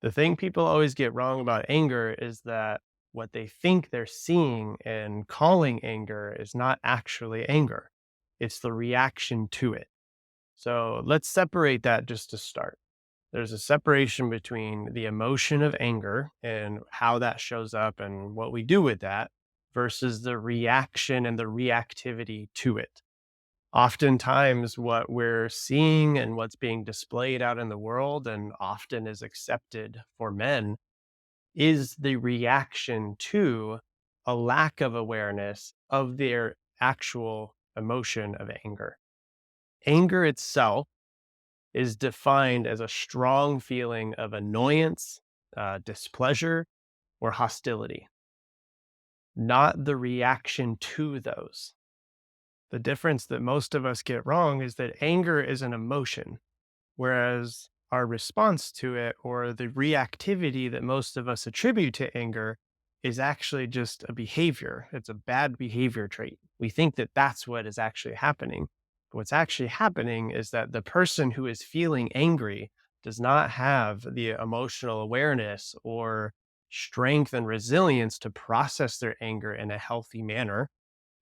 The thing people always get wrong about anger is that what they think they're seeing and calling anger is not actually anger. It's the reaction to it. So let's separate that just to start. There's a separation between the emotion of anger and how that shows up and what we do with that versus the reaction and the reactivity to it. Oftentimes, what we're seeing and what's being displayed out in the world and often is accepted for men is the reaction to a lack of awareness of their actual emotion of anger. Anger itself is defined as a strong feeling of annoyance, displeasure, or hostility, not the reaction to those. The difference that most of us get wrong is that anger is an emotion, whereas our response to it or the reactivity that most of us attribute to anger is actually just a behavior. It's a bad behavior trait. We think that that's what is actually happening. But what's actually happening is that the person who is feeling angry does not have the emotional awareness or strength and resilience to process their anger in a healthy manner,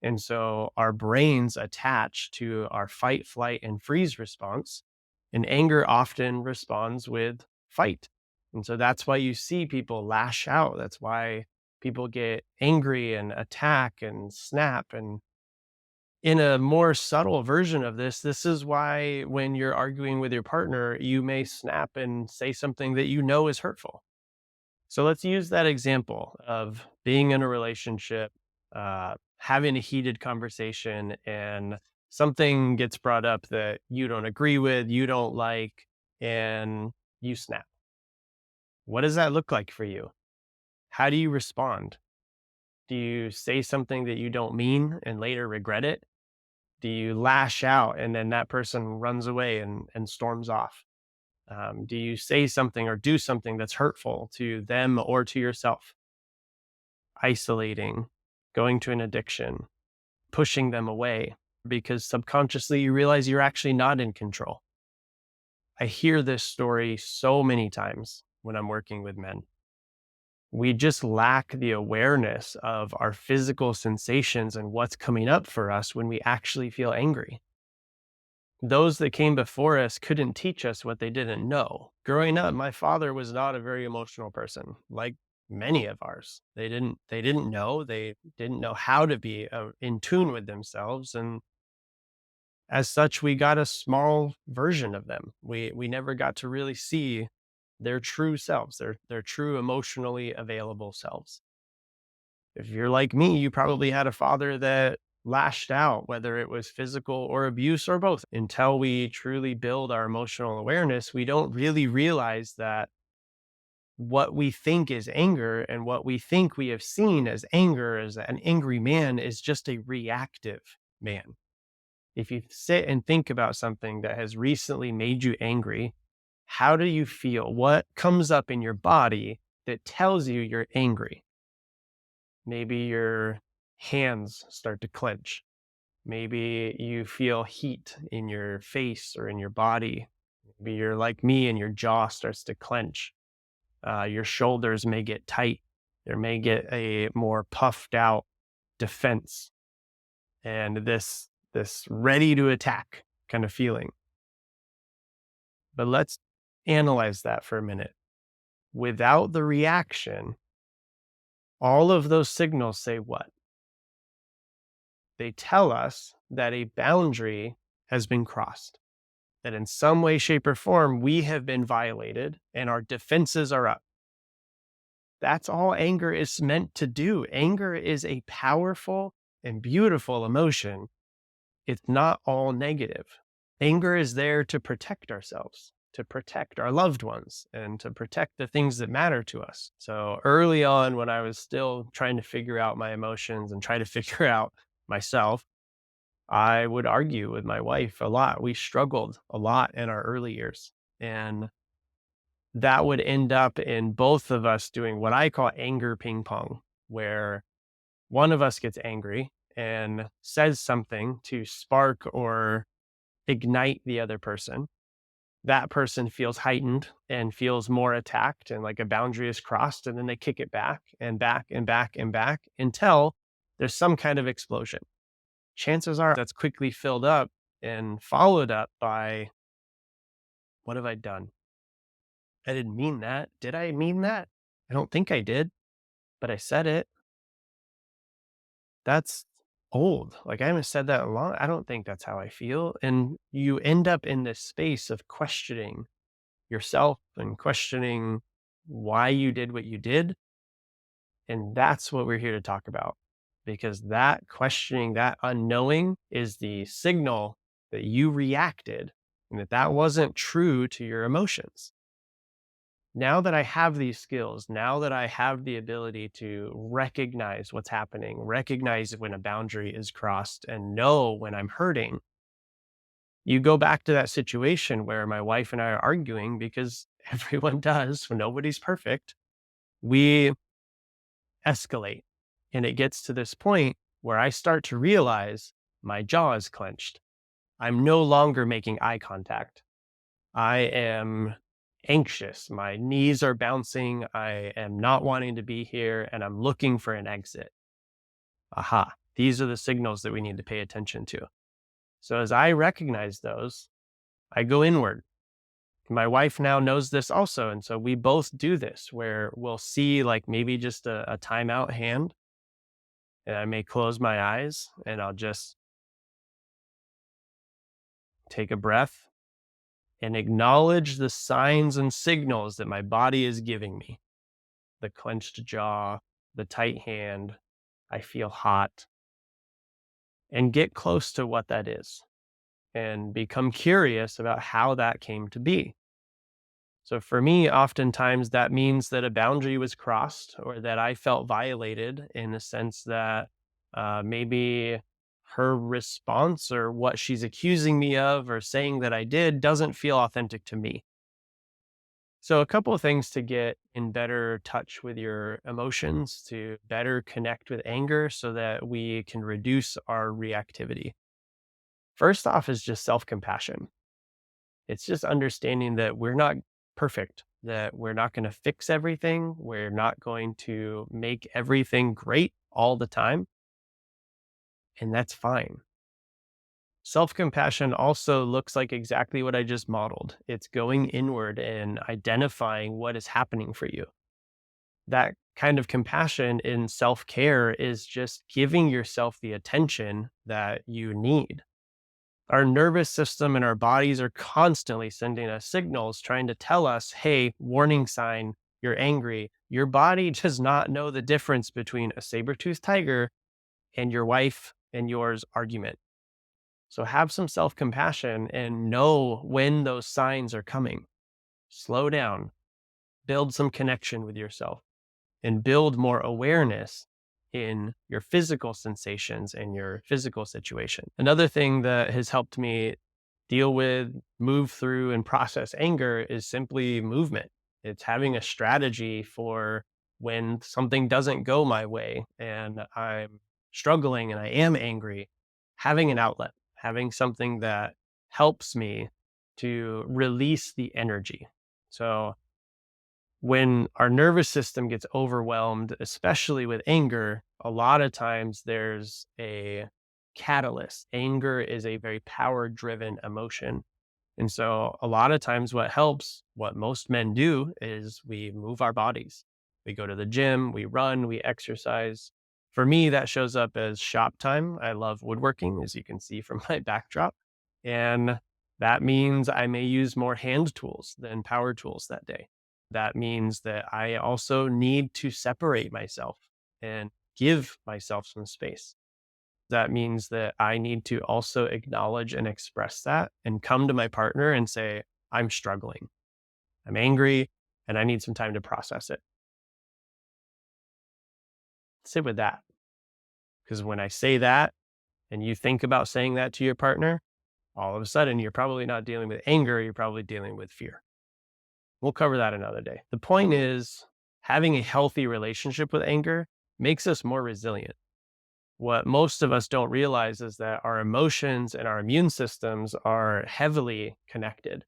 and so our brains attach to our fight, flight, and freeze response. And anger often responds with fight. And so that's why you see people lash out. That's why people get angry and attack and snap. And in a more subtle version of this, this is why when you're arguing with your partner, you may snap and say something that you know is hurtful. So let's use that example of being in a relationship, having a heated conversation, and something gets brought up that you don't agree with, you don't like, and you snap. What does that look like for you? How do you respond? Do you say something that you don't mean and later regret it? Do you lash out and then that person runs away and storms off? Do you say something or do something that's hurtful to them or to yourself? Isolating, going to an addiction, pushing them away because subconsciously you realize you're actually not in control. I hear this story so many times when I'm working with men. We just lack the awareness of our physical sensations and what's coming up for us when we actually feel angry. Those that came before us couldn't teach us what they didn't know. Growing up, my father was not a very emotional person, like many of ours. They didn't know how to be in tune with themselves, and as such, we got a small version of them. We never got to really see their true selves, their true emotionally available selves. If you're like me, you probably had a father that lashed out, whether it was physical or abuse or both. Until we truly build our emotional awareness, we don't really realize that what we think is anger and what we think we have seen as anger as an angry man is just a reactive man. If you sit and think about something that has recently made you angry, how do you feel? What comes up in your body that tells you you're angry? Maybe your hands start to clench. Maybe you feel heat in your face or in your body. Maybe you're like me and your jaw starts to clench. Your shoulders may get tight. There may get a more puffed out defense and this ready to attack kind of feeling. But let's analyze that for a minute. Without the reaction, all of those signals say what? They tell us that a boundary has been crossed, that in some way, shape, or form, we have been violated and our defenses are up. That's all anger is meant to do. Anger is a powerful and beautiful emotion. It's not all negative. Anger is there to protect ourselves, to protect our loved ones, and to protect the things that matter to us. So early on, when I was still trying to figure out my emotions and try to figure out myself, I would argue with my wife a lot. We struggled a lot in our early years. And that would end up in both of us doing what I call anger ping pong, where one of us gets angry and says something to spark or ignite the other person. that person feels heightened and feels more attacked and like a boundary is crossed. And then they kick it back and back and back and back until there's some kind of explosion. Chances are that's quickly filled up and followed up by, what have I done? I didn't mean that. Did I mean that? I don't think I did, but I said it. That's old. Like, I haven't said that in a long. I don't think that's how I feel. And you end up in this space of questioning yourself and questioning why you did what you did. And that's what we're here to talk about, because that questioning, that unknowing is the signal that you reacted and that wasn't true to your emotions. Now that I have these skills, now that I have the ability to recognize what's happening, recognize when a boundary is crossed, and know when I'm hurting, you go back to that situation where my wife and I are arguing because everyone does, nobody's perfect. We escalate, and it gets to this point where I start to realize my jaw is clenched. I'm no longer making eye contact. I am anxious. My knees are bouncing. I am not wanting to be here and I'm looking for an exit. Aha. These are the signals that we need to pay attention to. So as I recognize those, I go inward. My wife now knows this also. And so we both do this where we'll see like maybe just a timeout hand, and I may close my eyes and I'll just take a breath and acknowledge the signs and signals that my body is giving me. The clenched jaw, the tight hand, I feel hot, and get close to what that is and become curious about how that came to be. So for me, oftentimes that means that a boundary was crossed or that I felt violated in the sense that maybe her response or what she's accusing me of or saying that I did doesn't feel authentic to me. So, a couple of things to get in better touch with your emotions, to better connect with anger so that we can reduce our reactivity. First off, is just self compassion. It's just understanding that we're not perfect, that we're not going to fix everything, we're not going to make everything great all the time, and that's fine. Self compassion also looks like exactly what I just modeled. It's going inward and identifying what is happening for you. That kind of compassion in self care is just giving yourself the attention that you need. Our nervous system and our bodies are constantly sending us signals trying to tell us, hey, warning sign, you're angry. Your body does not know the difference between a saber-toothed tiger and your wife and yours argument. So have some self compassion and know when those signs are coming. Slow down, build some connection with yourself, and build more awareness in your physical sensations and your physical situation. Another thing that has helped me deal with, move through, and process anger is simply movement. It's having a strategy for when something doesn't go my way and I'm struggling and I am angry, having an outlet, having something that helps me to release the energy. So, when our nervous system gets overwhelmed, especially with anger, a lot of times there's a catalyst. Anger is a very power driven emotion. And so, a lot of times, what helps, what most men do, is we move our bodies. We go to the gym, we run, we exercise. For me, that shows up as shop time. I love woodworking, as you can see from my backdrop. And that means I may use more hand tools than power tools that day. That means that I also need to separate myself and give myself some space. That means that I need to also acknowledge and express that and come to my partner and say, I'm struggling, I'm angry, and I need some time to process it. Sit with that. Because when I say that and you think about saying that to your partner, all of a sudden you're probably not dealing with anger, you're probably dealing with fear. We'll cover that another day. The point is, having a healthy relationship with anger makes us more resilient. What most of us don't realize is that our emotions and our immune systems are heavily connected.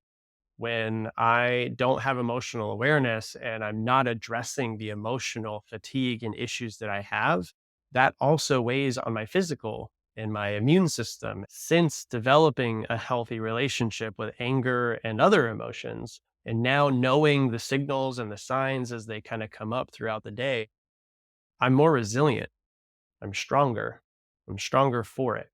When I don't have emotional awareness and I'm not addressing the emotional fatigue and issues that I have, that also weighs on my physical and my immune system. Since developing a healthy relationship with anger and other emotions, and now knowing the signals and the signs as they kind of come up throughout the day, I'm more resilient. I'm stronger. I'm stronger for it.